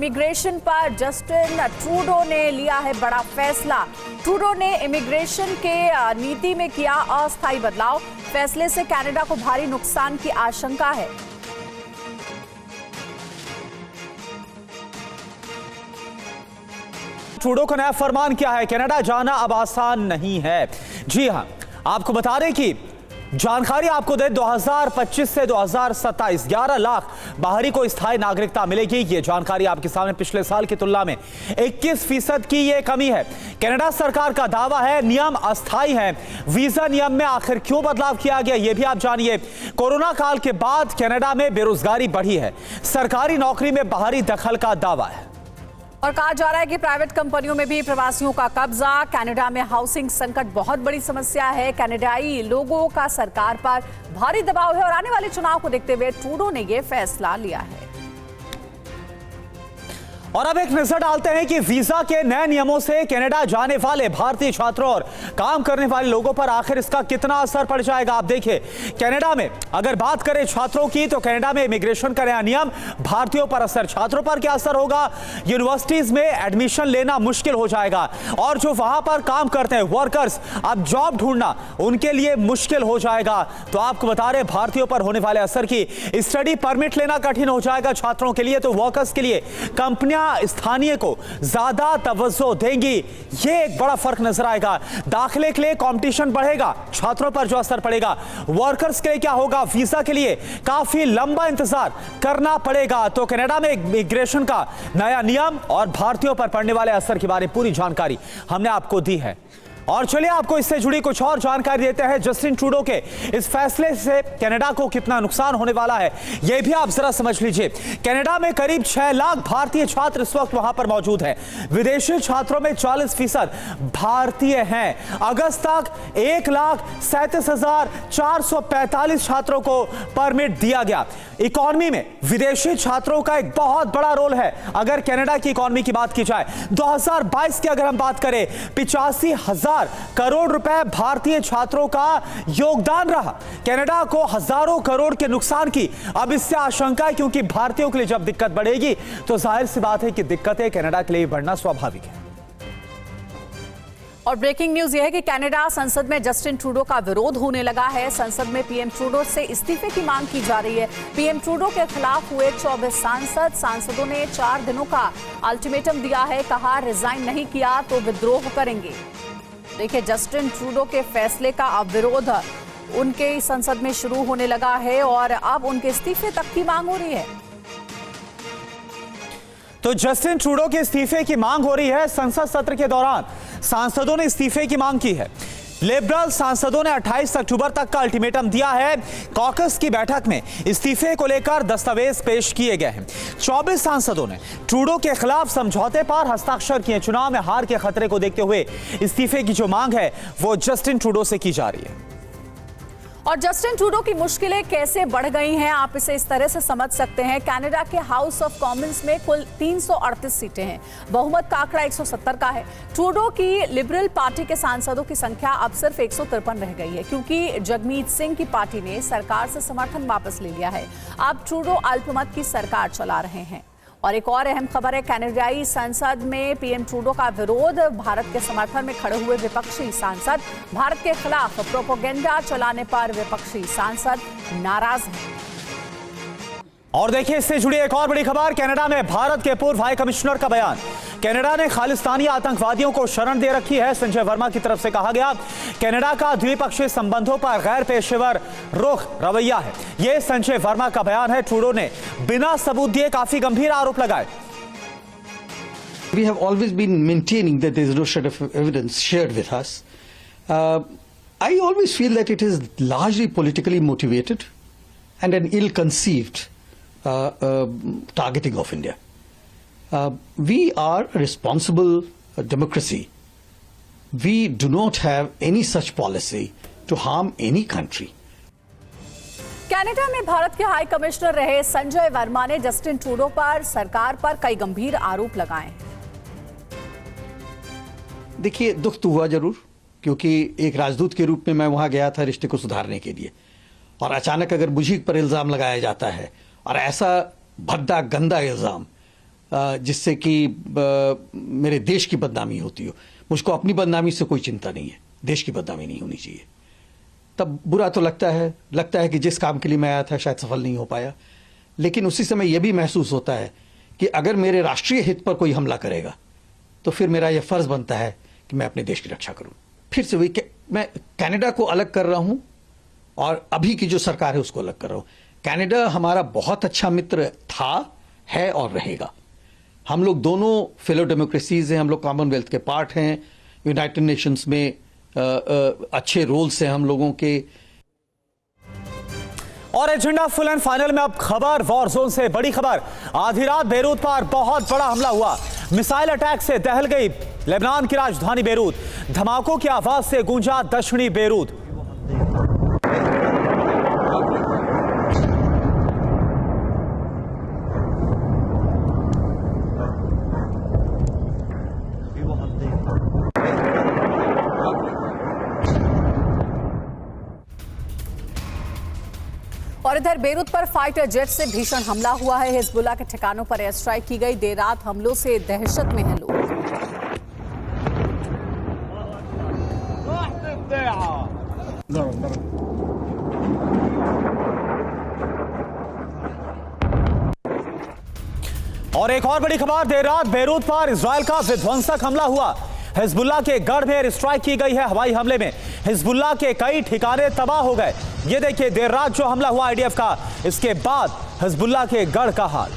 Immigration पर Justin Trudeau ने लिया है बड़ा फैसला। ट्रूडो ने इमिग्रेशन के नीति में किया अस्थायी बदलाव। फैसले से कनाडा को भारी नुकसान की आशंका है। ट्रूडो का नया फरमान क्या है? कनाडा जाना अब आसान नहीं है। जी हां, आपको बता दें कि जानकारी आपको दे 2025 से 2027 11 लाख बाहरी को स्थायी नागरिकता मिलेगी। ये जानकारी आपके सामने पिछले साल की तुलना में 21% की ये कमी है। कनाडा सरकार का दावा है नियम अस्थायी है। वीजा नियम में आखिर क्यों बदलाव किया गया ये भी आप जानिए। कोरोना काल के बाद कनाडा में बेरोजगारी बढ़ी है। सरकारी नौकरी में बाहरी दखल का दावा है और कहा जा रहा है कि प्राइवेट कंपनियों में भी प्रवासियों का कब्जा। कनाडा में हाउसिंग संकट बहुत बड़ी समस्या है। कनाडाई लोगों का सरकार पर भारी दबाव है और आने वाले चुनाव को देखते हुए ट्रूडो ने यह फैसला लिया है। और अब एक नजर डालते हैं कि वीजा के नए नियमों से कनाडा जाने वाले भारतीय छात्रों और काम करने वाले लोगों पर आखिर इसका कितना असर पड़ जाएगा। आप देखिए, कनाडा में अगर बात करें छात्रों की तो कनाडा में इमिग्रेशन का नया नियम भारतीयों पर असर, छात्रों पर क्या असर होगा? यूनिवर्सिटीज में एडमिशन लेना मुश्किल हो जाएगा और जो वहां पर काम करते हैं वर्कर्स, अब जॉब ढूंढना उनके लिए मुश्किल हो जाएगा। तो आपको बता रहे भारतीयों पर होने वाले असर की, स्टडी परमिट लेना कठिन हो जाएगा छात्रों के लिए। तो वर्कर्स के लिए कंपनियां स्थानीय को ज्यादा तवज्जो देंगी। ये एक बड़ा फर्क नजर आएगा। दाखिले के लिए कंपटीशन बढ़ेगा, छात्रों पर जो असर पड़ेगा। वर्कर्स के लिए क्या होगा? वीजा के लिए काफी लंबा इंतजार करना पड़ेगा। तो कनाडा में इमिग्रेशन का नया नियम और भारतीयों पर पड़ने वाले असर के बारे में पूरी जानकारी हमने आपको दी है। और चलिए आपको इससे जुड़ी कुछ और जानकारी देते हैं। जस्टिन ट्रूडो के इस फैसले से कनाडा को कितना नुकसान होने वाला है यह भी आप जरा समझ लीजिए। कनाडा में करीब 6 लाख भारतीय छात्र इस वक्त वहां पर मौजूद हैं। विदेशी छात्रों में 40% भारतीय हैं। अगस्त तक 1,37,445 छात्रों को परमिट दिया गया। इकोनॉमी में विदेशी छात्रों का एक बहुत बड़ा रोल है। अगर कनाडा की इकोनॉमी की बात की जाए 2022 की अगर हम बात करें 85,000 करोड़ रुपए भारतीय छात्रों का योगदान रहा। कनाडा को हजारों करोड़ के नुकसान की अब इससे आशंका है, क्योंकि भारतीयों के लिए जब दिक्कत बढ़ेगी तो जाहिर सी बात है कि दिक्कतें कनाडा के लिए बढ़ना स्वाभाविक है। और ब्रेकिंग न्यूज यह है कि कनाडा संसद में जस्टिन ट्रूडो का विरोध होने लगा है। संसद में पीएम ट्रूडो से इस्तीफे की मांग की जा रही है। पीएम ट्रूडो के खिलाफ हुए 24 सांसदों ने 4 दिनों का अल्टीमेटम दिया है। कहा रिजाइन नहीं किया तो विद्रोह करेंगे। देखिए, जस्टिन ट्रूडो के फैसले का अब विरोध उनके संसद में शुरू होने लगा है और अब उनके इस्तीफे तक की मांग हो रही है। तो जस्टिन ट्रूडो के इस्तीफे की मांग हो रही है। संसद सत्र के दौरान सांसदों ने इस्तीफे की मांग की है। लिबरल सांसदों ने 28 अक्टूबर तक का अल्टीमेटम दिया है। कॉकस की बैठक में इस्तीफे को लेकर दस्तावेज पेश किए गए हैं। 24 सांसदों ने ट्रूडो के खिलाफ समझौते पर हस्ताक्षर किए। चुनाव में हार के खतरे को देखते हुए इस्तीफे की जो मांग है वो जस्टिन ट्रूडो से की जा रही है। और जस्टिन ट्रूडो की मुश्किलें कैसे बढ़ गई हैं, आप इसे इस तरह से समझ सकते हैं। कनाडा के हाउस ऑफ कॉमन्स में कुल 338 सीटें हैं। बहुमत का आंकड़ा 170 का है। ट्रूडो की लिबरल पार्टी के सांसदों की संख्या अब सिर्फ 153 रह गई है, क्योंकि जगमीत सिंह की पार्टी ने सरकार से समर्थन वापस ले लिया है। अब ट्रूडो अल्पमत की सरकार चला रहे हैं। और एक और अहम खबर है, कनाडाई संसद में पीएम ट्रूडो का विरोध। भारत के समर्थन में खड़े हुए विपक्षी सांसद भारत के खिलाफ प्रोपेगेंडा चलाने पर विपक्षी सांसद नाराज हैं। और देखिए, इससे जुड़ी एक और बड़ी खबर, कनाडा में भारत के पूर्व हाई कमिश्नर का बयान। कनाडा ने खालिस्तानी आतंकवादियों को शरण दे रखी है। संजय वर्मा की तरफ से कहा गया कनाडा का द्विपक्षीय संबंधों पर गैर पेशेवर रुख रवैया है। यह संजय वर्मा का बयान है। ट्रूडो ने बिना सबूत दिए काफी गंभीर आरोप लगाए। We have always been maintaining that there is no shred of evidence shared with us. I always feel that it is largely politically motivated and an ill-conceived targeting of India. We are a responsible democracy. We do not have any such policy to harm any country. Canada में भारत के high commissioner रहे संजय वर्मा ने Justin Trudeau पर सरकार पर कई गंभीर आरोप लगाए। देखिए, दुख तो हुआ जरूर, क्योंकि एक राजदूत के रूप में मैं वहां गया था रिश्ते को सुधारने के लिए, और अचानक अगर मुझी पर इल्जाम लगाया जाता है और ऐसा भद्दा गंदा इल्जाम जिससे कि मेरे देश की बदनामी होती हो। मुझको अपनी बदनामी से कोई चिंता नहीं है, देश की बदनामी नहीं होनी चाहिए। तब बुरा तो लगता है कि जिस काम के लिए मैं आया था शायद सफल नहीं हो पाया, लेकिन उसी समय यह भी महसूस होता है कि अगर मेरे राष्ट्रीय हित पर कोई हमला करेगा तो फिर मेरा यह फर्ज बनता है कि मैं अपने देश की रक्षा करूं। फिर से वही मैं कनाडा को अलग कर रहा हूं और अभी की जो सरकार है उसको अलग कर रहा हूं। कनाडा हमारा बहुत अच्छा मित्र था, है और रहेगा। हम लोग दोनों फेलो डेमोक्रेसीज हैं, हम लोग कॉमनवेल्थ के पार्ट हैं, यूनाइटेड नेशंस में अच्छे रोल्स हैं हम लोगों के। और एजेंडा फुल एंड फाइनल में अब खबर वॉर जोन से, बड़ी खबर। आधी रात बेरूत पर बहुत बड़ा हमला हुआ, मिसाइल अटैक से दहल गई लेबनान की राजधानी बेरूत, धमाकों की आवाज से गूंजा दक्षिणी बेरूत। और इधर बेरूत पर फाइटर जेट से भीषण हमला हुआ है। हिजबुल्लाह के ठिकानों पर एयर स्ट्राइक की गई। देर रात हमलों से दहशत में हैं लोग। और एक और बड़ी खबर, देर रात बेरूत पर इजराइल का विध्वंसक हमला हुआ। हिजबुल्लाह के गढ़ में एयर स्ट्राइक की गई है। हवाई हमले में हिजबुल्लाह के कई ठिकाने तबाह हो गए। ये देखिए देर रात जो हमला हुआ आईडीएफ का, इसके बाद हिजबुल्लाह के गढ़ का हाल।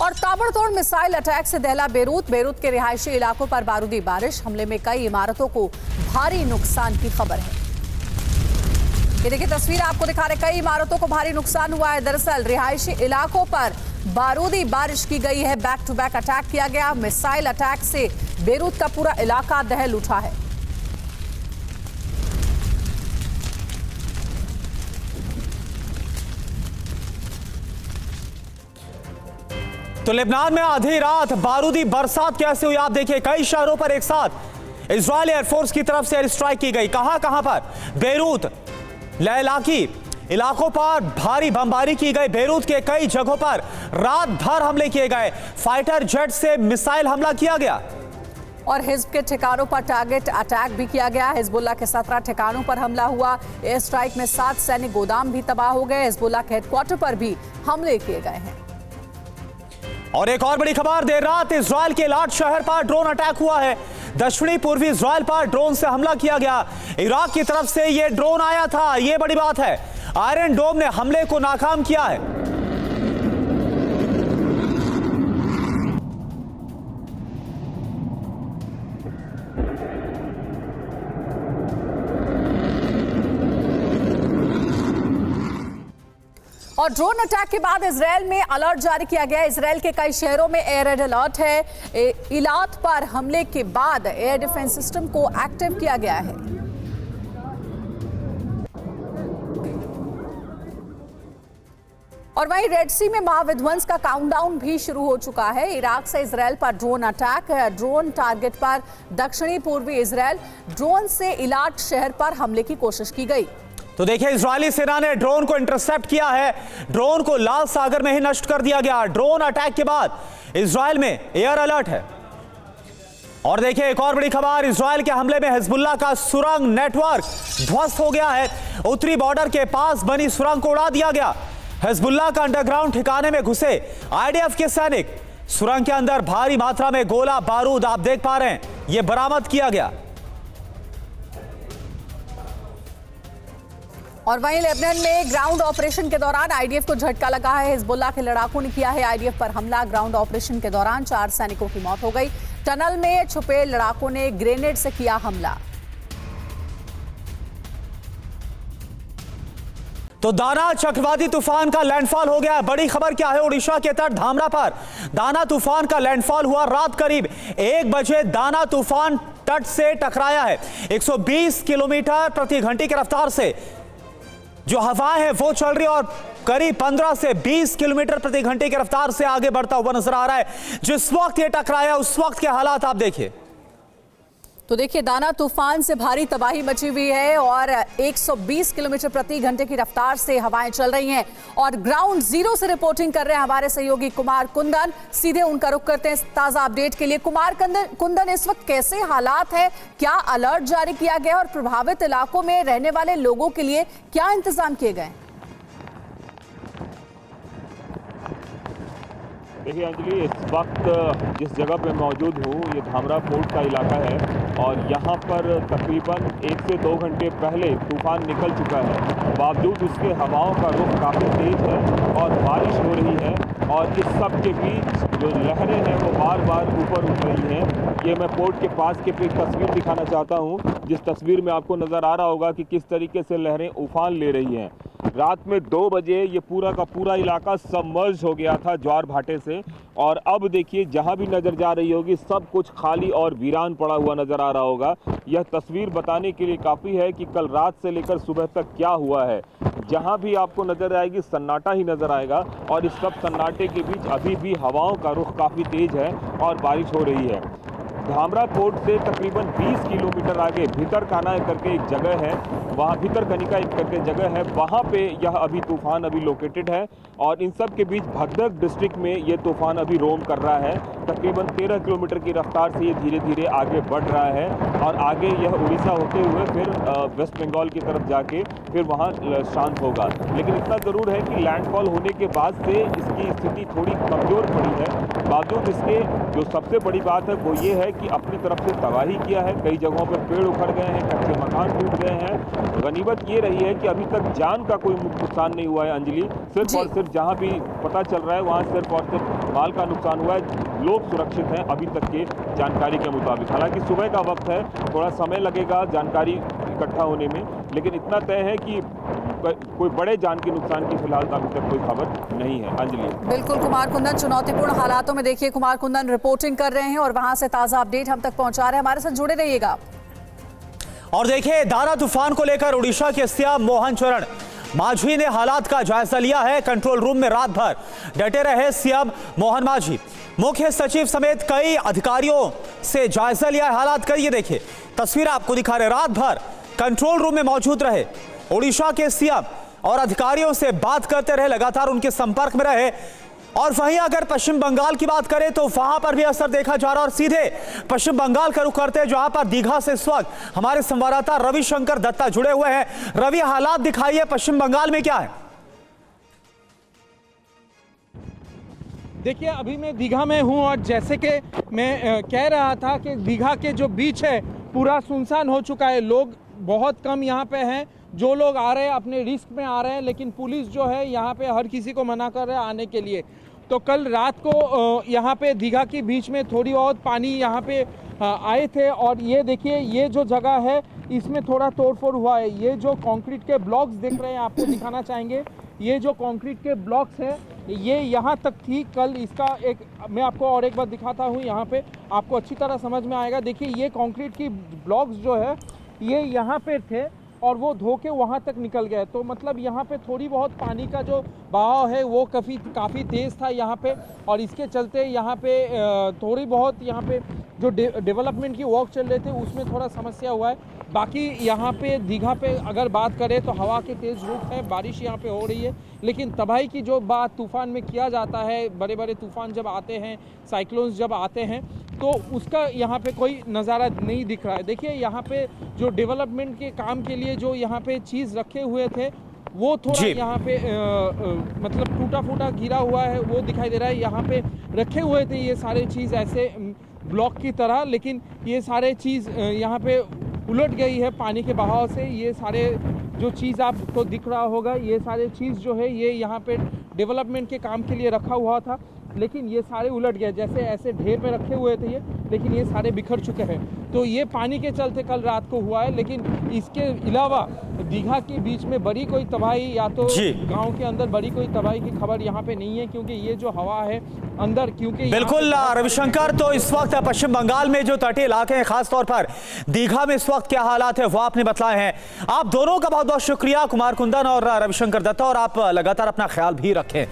और ताबड़तोड़ मिसाइल अटैक से दहला बेरूत। बेरूत के रिहायशी इलाकों पर बारूदी बारिश, हमले में कई इमारतों को भारी नुकसान की खबर है। ये देखिए तस्वीर आपको दिखा रहे, कई इमारतों को भारी नुकसान हुआ है। दरअसल रिहायशी इलाकों पर बारूदी बारिश की गई है, बैक टू बैक अटैक किया गया। मिसाइल अटैक से बेरूत का पूरा इलाका दहल उठा है। तो लेबनान में आधी रात बारूदी बरसात कैसे हुई आप देखिए, कई शहरों पर एक साथ इजरायली एयरफोर्स की तरफ से एयर स्ट्राइक की गई। कहां पर? बेरूत, लैलाकी इलाकों पर भारी बमबारी की गई। बेरूत के कई जगहों पर रात भर हमले किए गए, फाइटर जेट से मिसाइल हमला किया गया। और हिजब के ठिकानों पर टारगेट अटैक भी किया गया। हिजबुल्लाह के 17 ठिकानों पर हमला हुआ। एयर स्ट्राइक में 7 सैनिक गोदाम भी तबाह हो गए। हिजबुल्लाह के हेडक्वार्टर पर भी हमले किए गए हैं। और एक और बड़ी खबर, देर रात इजराइल के इलाट शहर पर ड्रोन अटैक हुआ है। दक्षिणी पूर्वी इजराइल पर ड्रोन से हमला किया गया। इराक की तरफ से यह ड्रोन आया था, यह बड़ी बात है। आयरन डोम ने हमले को नाकाम किया है। और ड्रोन अटैक के बाद इजराइल में अलर्ट जारी किया गया है। इजराइल के कई शहरों में एयर रेड अलर्ट है। इलात पर हमले के बाद एयर डिफेंस सिस्टम को एक्टिव किया गया है। और वहीं रेड सी में महाविध्वंस का काउंटडाउन भी शुरू हो चुका है। इराक से इजराइल पर ड्रोन अटैक, ड्रोन टारगेट पर दक्षिणी पूर्वी इजराइल, ड्रोन से इलाट शहर पर हमले की कोशिश की गई। तो देखिए इजरायली सेना ने ड्रोन को इंटरसेप्ट किया है, ड्रोन को लाल सागर में ही नष्ट कर दिया गया। ड्रोन अटैक के बाद इजराइल में एयर अलर्ट है। और देखिए एक और बड़ी खबर, इजराइल के हमले में हिजबुल्लाह का सुरंग नेटवर्क ध्वस्त हो गया है। उत्तरी बॉर्डर के पास बनी सुरंग को उड़ा दिया गया। हिजबुल्लाह का अंडरग्राउंड ठिकाने में घुसे आईडीएफ के सैनिक, सुरंग के अंदर भारी मात्रा में गोला बारूद आप देख पा रहे हैं, यह बरामद किया गया। और वहीं लेबनान में ग्राउंड ऑपरेशन के दौरान आईडीएफ को झटका लगा है। हिजबुल्लाह के लड़ाकों ने किया है आईडीएफ पर हमला। ग्राउंड ऑपरेशन के दौरान 4 सैनिकों की मौत हो गई। टनल में छुपे लड़ाकों ने ग्रेनेड से किया हमला। तो दाना चक्रवाती तूफान का लैंडफॉल हो गया। बड़ी खबर क्या है, ओडिशा के तट धामरा पर दाना तूफान का लैंडफॉल हुआ। रात करीब 1 बजे दाना तूफान तट से टकराया है। 120 किलोमीटर प्रति घंटे की रफ्तार से जो हवाएं हैं वो चल रही और करीब 15 से 20 किलोमीटर प्रति घंटे की रफ्तार से आगे बढ़ता हुआ नजर आ रहा है। जिस वक्त ये टकराया उस वक्त के हालात आप देखिए। तो देखिए, दाना तूफान से भारी तबाही मची हुई है और 120 किलोमीटर प्रति घंटे की रफ्तार से हवाएं चल रही हैं। और ग्राउंड जीरो से रिपोर्टिंग कर रहे हैं हमारे सहयोगी कुमार कुंदन। सीधे उनका रुख करते हैं ताजा अपडेट के लिए। कुमार कुंदन, इस वक्त कैसे हालात है, क्या अलर्ट जारी किया गया और प्रभावित इलाकों में रहने वाले लोगों के लिए क्या इंतजाम किए गए? देखिए अंजलि, इस वक्त जिस जगह पे मौजूद हूँ ये धामरा पोर्ट का इलाका है और यहाँ पर तकरीबन 1 से 2 घंटे पहले तूफान निकल चुका है। बावजूद उसके हवाओं का रुख काफ़ी तेज़ है और बारिश हो रही है और इस सब के बीच जो लहरें हैं वो बार बार ऊपर उठ रही हैं। ये मैं पोर्ट के पास के एक तस्वीर दिखाना चाहता हूँ, जिस तस्वीर में आपको नज़र आ रहा होगा कि किस तरीके से लहरें उफान ले रही हैं। रात में 2 बजे ये पूरा का पूरा इलाका सबमर्ज हो गया था ज्वार भाटे से और अब देखिए जहां भी नज़र जा रही होगी सब कुछ खाली और वीरान पड़ा हुआ नज़र आ रहा होगा। यह तस्वीर बताने के लिए काफ़ी है कि कल रात से लेकर सुबह तक क्या हुआ है। जहां भी आपको नज़र आएगी सन्नाटा ही नज़र आएगा और इस सब सन्नाटे के बीच अभी भी हवाओं का रुख काफ़ी तेज़ है और बारिश हो रही है। धामरा पोर्ट से तकरीबन 20 किलोमीटर आगे भितरकनिका करके एक जगह है, वहाँ भितरकनिका एक करके जगह है, वहाँ पे यह अभी तूफान अभी लोकेटेड है और इन सब के बीच भद्रक डिस्ट्रिक्ट में ये तूफान अभी रोम कर रहा है। तकरीबन 13 किलोमीटर की रफ्तार से ये धीरे धीरे आगे बढ़ रहा है और आगे यह उड़ीसा होते हुए फिर वेस्ट बंगाल की तरफ जाके फिर वहाँ शांत होगा। लेकिन इतना ज़रूर है कि लैंडफॉल होने के बाद से इसकी स्थिति थोड़ी कमज़ोर पड़ी है। बावजूद इसके जो सबसे बड़ी बात है वो ये है कि अपनी तरफ से तबाही किया है। कई जगहों पर पेड़ उखड़ गए हैं, कच्चे मकान टूट गए हैं। गनीमत ये रही है कि अभी तक जान का कोई नुकसान नहीं हुआ है अंजलि। सिर्फ और सिर्फ जहाँ भी पता चल रहा है वहाँ सिर्फ और सिर्फ माल का नुकसान हुआ है। लोग सुरक्षित हैं अभी तक के जानकारी के मुताबिक। हालांकि सुबह का वक्त है, थोड़ा समय लगेगा जानकारी इकट्ठा होने में, लेकिन इतना तय है कि कोई बड़े जान के नुकसान की फिलहाल अभी तक कोई खबर नहीं है। अंजलि। बिल्कुल कुमार कुंदन, चुनौतीपूर्ण हालातों में देखिए कुमार कुंदन रिपोर्टिंग कर रहे हैं और वहां से ताजा अपडेट हम तक पहुंचा रहे हैं। हमारे साथ जुड़े रहिएगा। और देखिए, दाना तूफान को लेकर उड़ीसा के सीएम मोहन चरण मांझी ने हालात का जायजा लिया है। कंट्रोल रूम में रात भर डटे रहे सीएम मोहन मांझी। मुख्य सचिव समेत कई अधिकारियों से जायजा लिया है हालात का। ये देखिए तस्वीर आपको दिखा रहे, रात भर कंट्रोल रूम में मौजूद रहे उड़ीसा के सीएम और अधिकारियों से बात करते रहे, लगातार उनके संपर्क में रहे। और वहीं अगर पश्चिम बंगाल की बात करें तो वहां पर भी असर देखा जा रहा है और सीधे पश्चिम बंगाल का रुख करते हैं जहां पर दीघा से इस वक्त हमारे संवाददाता रविशंकर दत्ता जुड़े हुए हैं। रवि, हालात दिखाइए पश्चिम बंगाल में क्या है? देखिए, अभी मैं दीघा में हूं और जैसे कि मैं कह रहा था कि दीघा के जो बीच है पूरा सुनसान हो चुका है। लोग बहुत कम यहाँ पे हैं। जो लोग आ रहे हैं अपने रिस्क में आ रहे हैं, लेकिन पुलिस जो है यहाँ पे हर किसी को मना कर रहा है आने के लिए। तो कल रात को यहाँ पे दीघा के बीच में थोड़ी बहुत पानी यहाँ पे आए थे और ये देखिए ये जो जगह है इसमें थोड़ा तोड़फोड़ हुआ है। ये जो कंक्रीट के ब्लॉक्स दिख रहे हैं आपको दिखाना चाहेंगे, ये जो कंक्रीट के ब्लॉक्स हैं ये यहाँ तक थी कल। इसका एक मैं आपको और एक बार दिखाता हूँ, यहाँ पे आपको अच्छी तरह समझ में आएगा। देखिए ये कंक्रीट की ब्लॉक्स जो है ये यहाँ पे थे और वो धो के वहाँ तक निकल गए। तो मतलब यहाँ पे थोड़ी बहुत पानी का जो बहाव है वो काफ़ी तेज़ था यहाँ पे और इसके चलते यहाँ पे थोड़ी बहुत यहाँ पे जो डेवलपमेंट की वर्क चल रहे थे उसमें थोड़ा समस्या हुआ है। बाकी यहाँ पे दीघा पे अगर बात करें तो हवा के तेज़ रुख है, बारिश यहाँ पे हो रही है। लेकिन तबाही की जो बात तूफ़ान में किया जाता है, बड़े बड़े तूफ़ान जब आते हैं, साइक्लोन्स जब आते हैं तो उसका यहाँ पे कोई नज़ारा नहीं दिख रहा है। देखिए यहाँ पे जो डेवलपमेंट के काम के लिए जो यहाँ पे चीज़ रखे हुए थे वो थोड़ा यहाँ पे मतलब टूटा फूटा गिरा हुआ है वो दिखाई दे रहा है। यहाँ पे रखे हुए थे ये सारे चीज़ ऐसे ब्लॉक की तरह, लेकिन ये सारे चीज़ यहाँ पे उलट गई है पानी के बहाव से। ये सारे जो चीज़ आपको दिख रहा होगा ये सारे चीज़ जो है ये यहाँ पे डेवलपमेंट के काम के लिए रखा हुआ था, लेकिन ये सारे उलट गए। जैसे ऐसे ढेर में रखे हुए थे ये, लेकिन ये सारे बिखर चुके हैं। तो ये पानी के चलते कल रात को हुआ है। लेकिन इसके अलावा दीघा के बीच में बड़ी कोई तबाही या तो गांव के अंदर बड़ी कोई तबाही की खबर यहाँ पे नहीं है, क्योंकि ये जो हवा है अंदर क्योंकि बिल्कुल रविशंकर, तो इस वक्त पश्चिम बंगाल में जो तटीय इलाके हैं खासतौर पर दीघा में इस वक्त क्या हालात है वो आपने बताए हैं। आप दोनों का बहुत बहुत शुक्रिया कुमार कुंदन और रविशंकर दत्ता, और आप लगातार अपना ख्याल भी रखें।